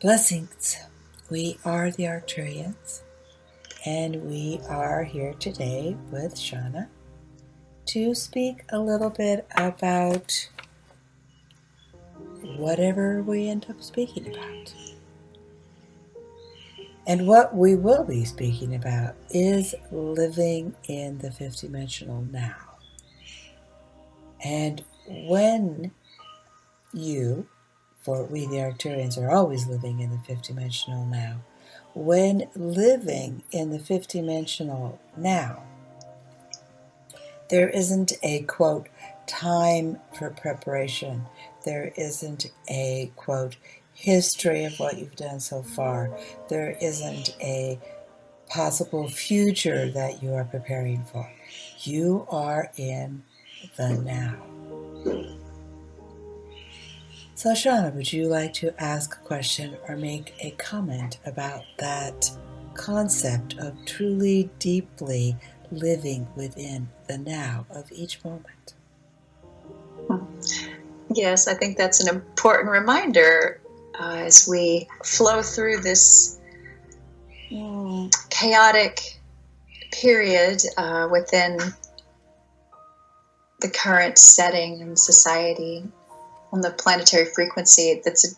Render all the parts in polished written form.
Blessings. We are the Arcturians, and we are here today with Shauna to speak a little bit about whatever we end up speaking about. And what we will be speaking about is living in the fifth dimensional now. And when you, for we the Arcturians are always living in the fifth dimensional now, when living in the fifth dimensional now, there isn't a, quote, time for preparation. There isn't a, quote, history of what you've done so far. There isn't a possible future that you are preparing for. You are in the now. So, Shauna, would you like to ask a question or make a comment about that concept of truly, deeply living within the now of each moment? Yes, I think that's an important reminder as we flow through this chaotic period within the current setting in society on the planetary frequency. That's an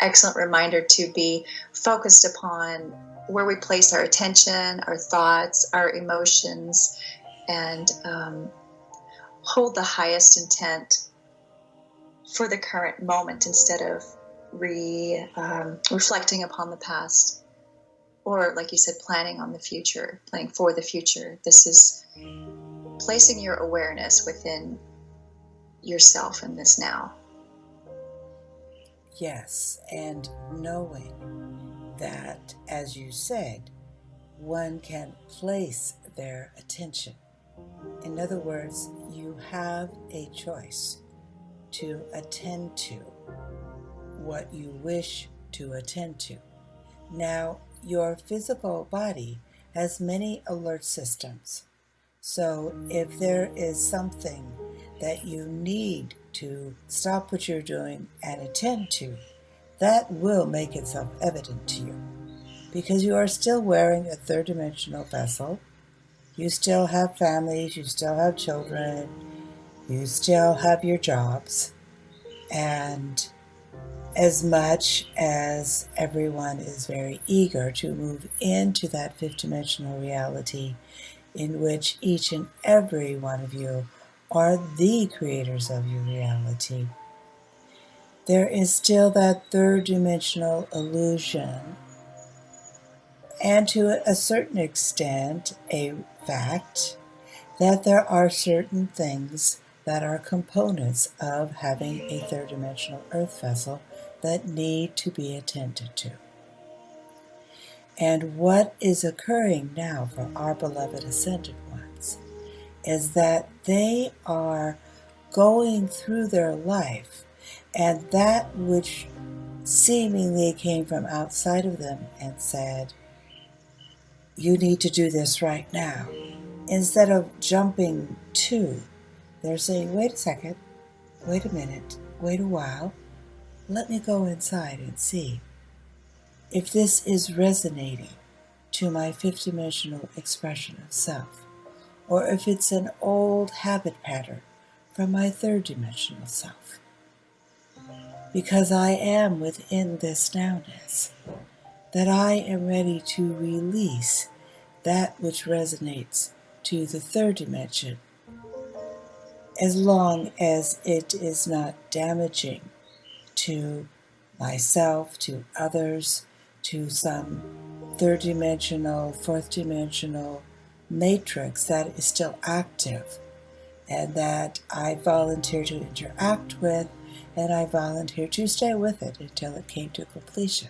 excellent reminder to be focused upon where we place our attention, our thoughts, our emotions, and hold the highest intent for the current moment instead of reflecting upon the past, or like you said, planning on the future, planning for the future. This is placing your awareness within yourself in this now. Yes, and knowing that, as you said, one can place their attention. In other words, you have a choice to attend to what you wish to attend to. Now, your physical body has many alert systems. So if there is something that you need to stop what you're doing and attend to, that will make itself evident to you, because you are still wearing a third dimensional vessel. You still have families, you still have children, you still have your jobs, and as much as everyone is very eager to move into that fifth dimensional reality in which each and every one of you are the creators of your reality, there is still that third dimensional illusion, and to a certain extent a fact, that there are certain things that are components of having a third dimensional earth vessel that need to be attended to. And what is occurring now for our beloved ascended ones is that they are going through their life, and that which seemingly came from outside of them and said, you need to do this right now, instead of jumping to, they're saying, wait a second, wait a minute, wait a while, let me go inside and see if this is resonating to my fifth dimensional expression of self, or if it's an old habit pattern from my third dimensional self. Because I am within this nowness, that I am ready to release that which resonates to the third dimension, as long as it is not damaging to myself, to others, to some third dimensional, fourth dimensional matrix that is still active, and that I volunteer to interact with, and I volunteer to stay with it until it came to completion.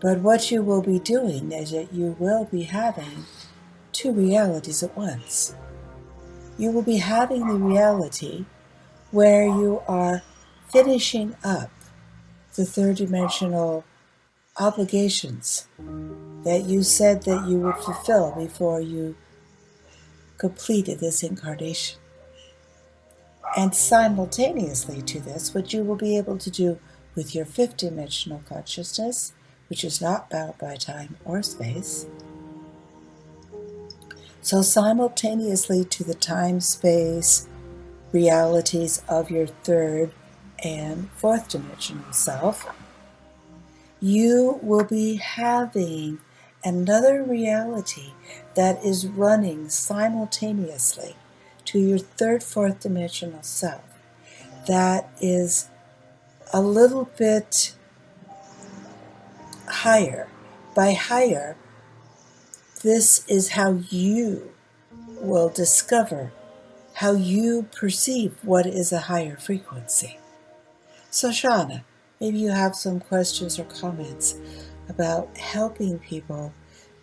But what you will be doing is that you will be having two realities at once. You will be having the reality where you are finishing up the third dimensional obligations that you said that you would fulfill before you completed this incarnation. And simultaneously to this, what you will be able to do with your fifth dimensional consciousness, which is not bound by time or space. So simultaneously to the time-space realities of your third and fourth dimensional self, you will be having another reality that is running simultaneously to your third, fourth dimensional self that is a little bit higher. By higher, this is how you will discover how you perceive what is a higher frequency. So Shauna, maybe you have some questions or comments about helping people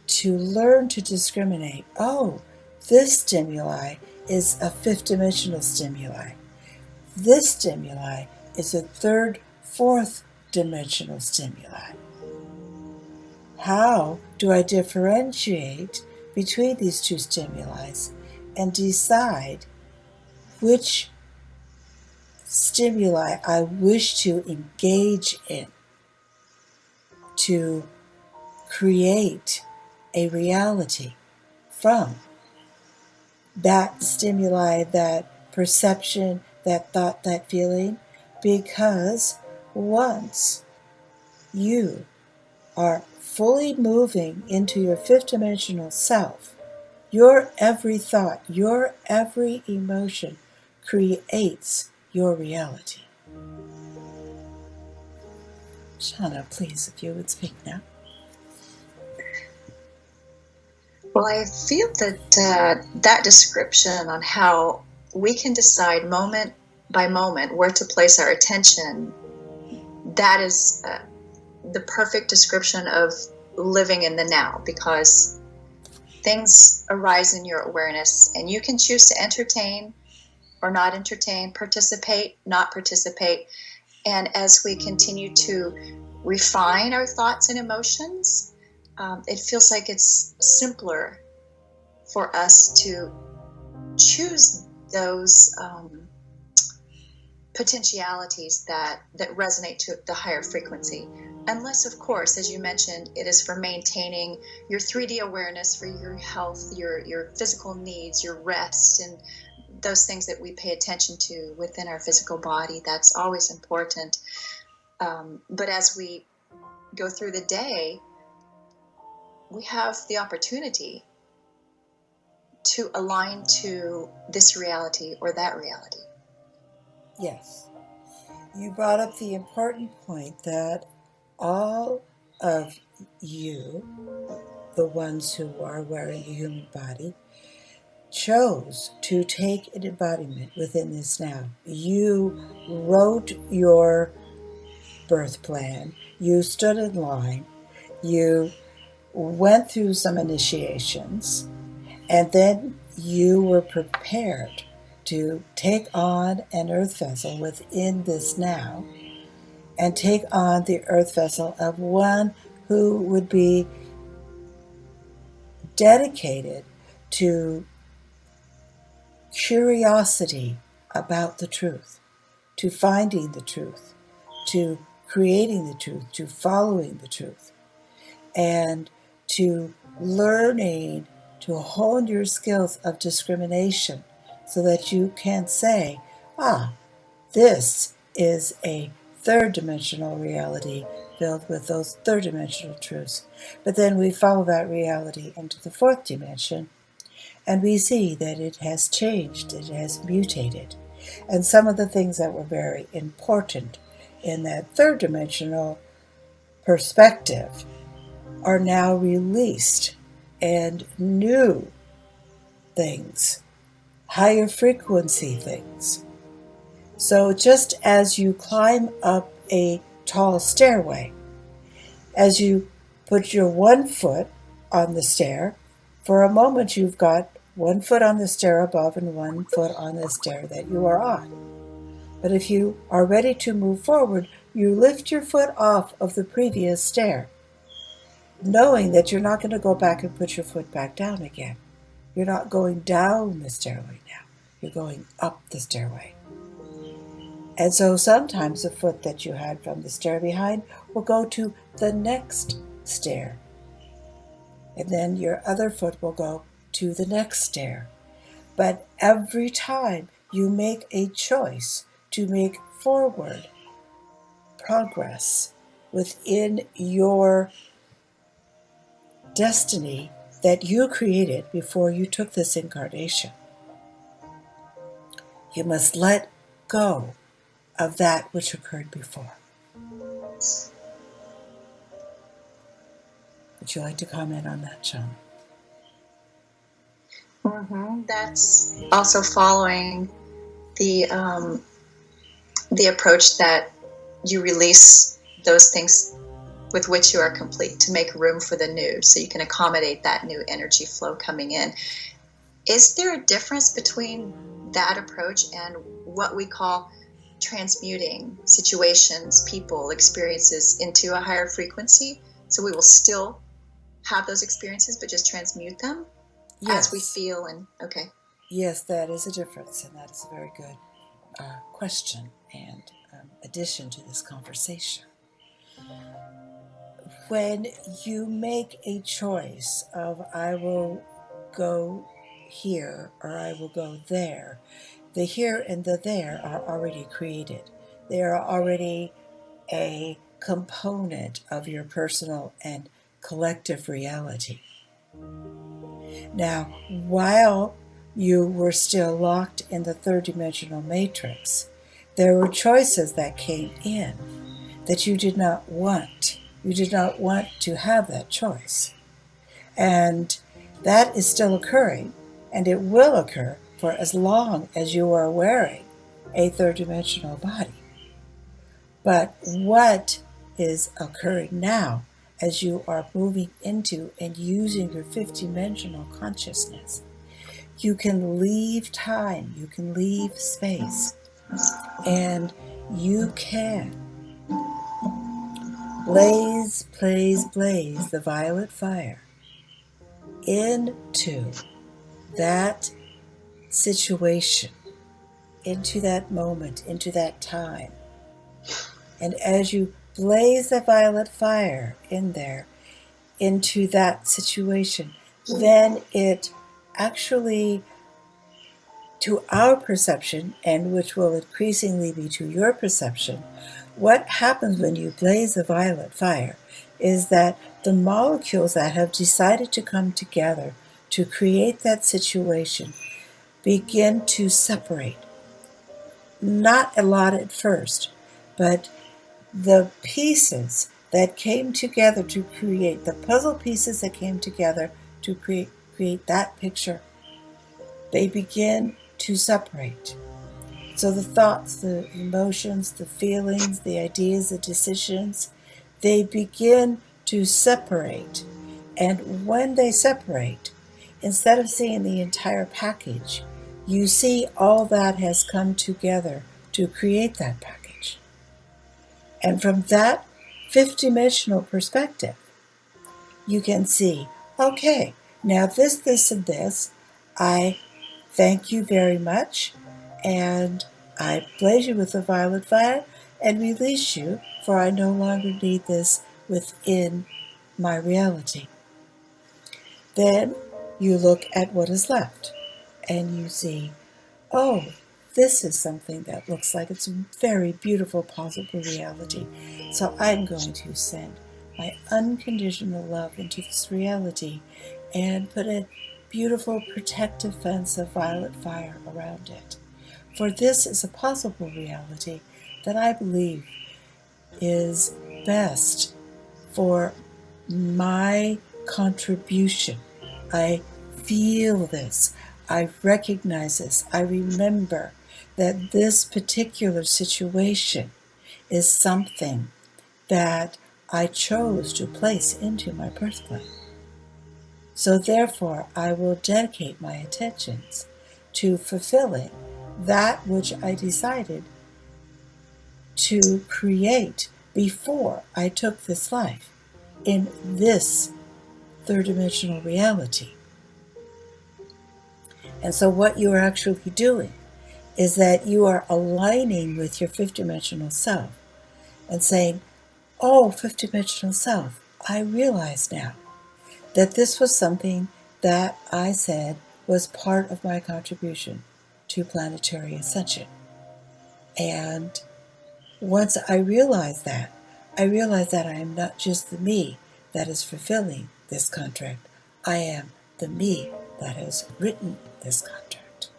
to learn to discriminate. Oh, this stimuli is a fifth dimensional stimuli. This stimuli is a third, fourth dimensional stimuli. How do I differentiate between these two stimuli and decide which stimuli I wish to engage in to create a reality from that stimuli, that perception, that thought, that feeling? Because once you are fully moving into your fifth dimensional self, your every thought, your every emotion creates your reality. Shauna, please, if you would speak now. Well, I feel that that description on how we can decide moment by moment where to place our attention, that is the perfect description of living in the now, because things arise in your awareness and you can choose to entertain or not entertain, participate, not participate. And as we continue to refine our thoughts and emotions, it feels like it's simpler for us to choose those potentialities that resonate to the higher frequency. Unless, of course, as you mentioned, it is for maintaining your 3D awareness, for your health, your physical needs, your rest, and those things that we pay attention to within our physical body. That's always important. But as we go through the day, we have the opportunity to align to this reality or that reality. Yes. You brought up the important point that all of you, the ones who are wearing a human body, chose to take an embodiment within this now. You wrote your birth plan, you stood in line, you went through some initiations, and then you were prepared to take on an earth vessel within this now, and take on the earth vessel of one who would be dedicated to curiosity about the truth, to finding the truth, to creating the truth, to following the truth, and to learning to hone your skills of discrimination so that you can say, this is a third dimensional reality filled with those third dimensional truths. But then we follow that reality into the fourth dimension, and we see that it has changed, it has mutated. And some of the things that were very important in that third dimensional perspective are now released, and new things, higher frequency things. So just as you climb up a tall stairway, as you put your one foot on the stair, for a moment you've got one foot on the stair above and one foot on the stair that you are on. But if you are ready to move forward, you lift your foot off of the previous stair, knowing that you're not going to go back and put your foot back down again. You're not going down the stairway now. You're going up the stairway. And so sometimes the foot that you had from the stair behind will go to the next stair. And then your other foot will go to the next stair. But every time you make a choice to make forward progress within your destiny that you created before you took this incarnation, you must let go of that which occurred before. Would you like to comment on that, Sean? That's also following the approach that you release those things with which you are complete to make room for the new, so you can accommodate that new energy flow coming in. Is there a difference between that approach and what we call transmuting situations, people, experiences into a higher frequency? So we will still have those experiences, but just transmute them as we feel. And okay. Yes, that is a difference, and that is a very good question and addition to this conversation. When you make a choice of I will go here or I will go there, the here and the there are already created. They are already a component of your personal and collective reality. Now, while you were still locked in the third dimensional matrix, there were choices that came in that you did not want. You did not want to have that choice. And that is still occurring, and it will occur for as long as you are wearing a third dimensional body. But what is occurring now as you are moving into and using your fifth dimensional consciousness, you can leave time, you can leave space, and you can blaze the violet fire into that situation, into that moment, into that time. And as you blaze the violet fire in there, into that situation, then it actually, to our perception, and which will increasingly be to your perception, what happens when you blaze the violet fire is that the molecules that have decided to come together to create that situation begin to separate. Not a lot at first, but the pieces that came together to create, the puzzle pieces that came together to create that picture, they begin to separate. So the thoughts, the emotions, the feelings, the ideas, the decisions, they begin to separate. And when they separate, instead of seeing the entire package, you see all that has come together to create that package. And from that fifth dimensional perspective, you can see, okay, now this, and this, I thank you very much, and I blaze you with the violet fire and release you, for I no longer need this within my reality. Then you look at what is left, and you see, oh, this is something that looks like it's a very beautiful possible reality. So I'm going to send my unconditional love into this reality and put a beautiful protective fence of violet fire around it. For this is a possible reality that I believe is best for my contribution. I feel this. I recognize this. I remember that this particular situation is something that I chose to place into my birth plan. So therefore, I will dedicate my attentions to fulfilling that which I decided to create before I took this life in this third dimensional reality. And so what you are actually doing is that you are aligning with your fifth dimensional self and saying, oh, fifth dimensional self, I realize now that this was something that I said was part of my contribution to planetary ascension. And once I realize that I am not just the me that is fulfilling this contract. I am the me that has written this contract.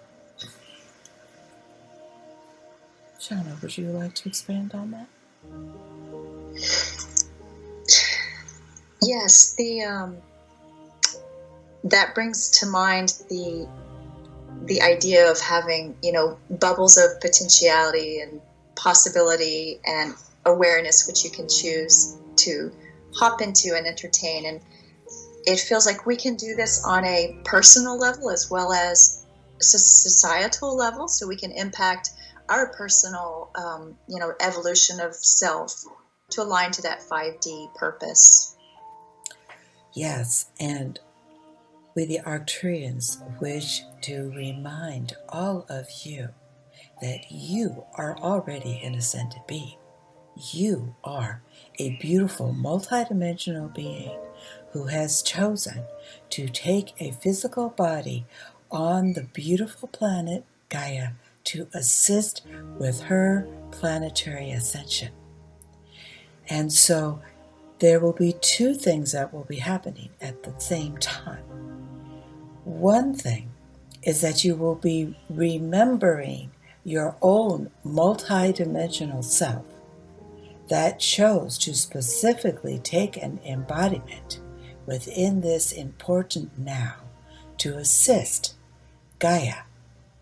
Shauna, would you like to expand on that? Yes, that brings to mind the idea of having, bubbles of potentiality and possibility and awareness, which you can choose to hop into and entertain. And it feels like we can do this on a personal level as well as societal level, so we can impact our personal, evolution of self to align to that 5D purpose. Yes, and we, the Arcturians, wish to remind all of you that you are already an ascended being. You are a beautiful multidimensional being who has chosen to take a physical body on the beautiful planet Gaia to assist with her planetary ascension. And so there will be two things that will be happening at the same time. One thing is that you will be remembering your own multidimensional self that chose to specifically take an embodiment within this important now to assist Gaia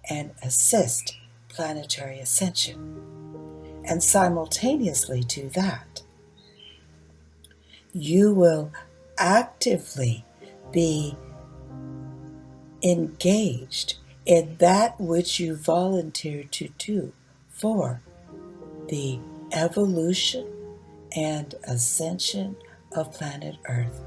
and assist planetary ascension. And simultaneously to that, you will actively be engaged in that which you volunteered to do for the evolution and ascension of planet Earth.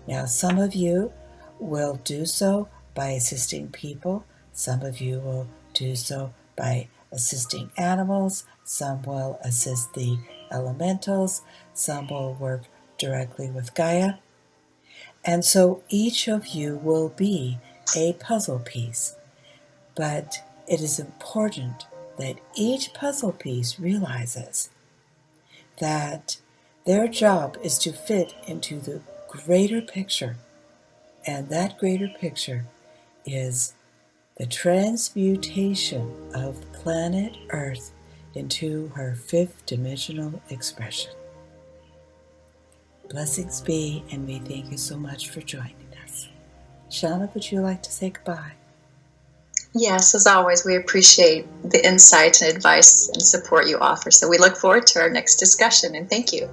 Now, some of you will do so by assisting people. Some of you will do so by assisting animals. Some will assist the elementals. Some will work directly with Gaia. And so each of you will be a puzzle piece. But it is important that each puzzle piece realizes that their job is to fit into the greater picture, and that greater picture is the transmutation of planet Earth into her fifth dimensional expression. Blessings be, and we thank you so much for joining us. Shauna, would you like to say goodbye? Yes, as always, we appreciate the insight and advice and support you offer. So we look forward to our next discussion, and thank you.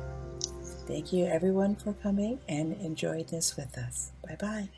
Thank you, everyone, for coming and enjoying this with us. Bye-bye.